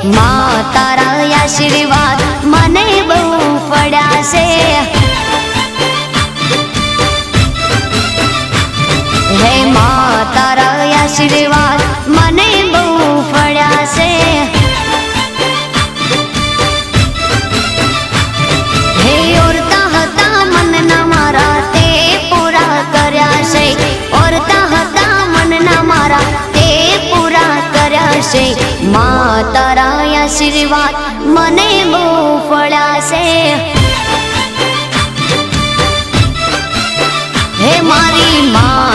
માં તારા આશીર્વાદ મને બહુ પડ્યા છે। હે માં તારા આશીર્વાદ મને બહુ પડ્યા છે। હે ઓરતા હતા મનના મારા તે પૂરા કર્યા છે। ઓરતા હતા મનના મારા તે પૂરા કર્યા છે। માં તારા આશીર્વાદ મને બહુ પડ્યા છે। હે મારી માં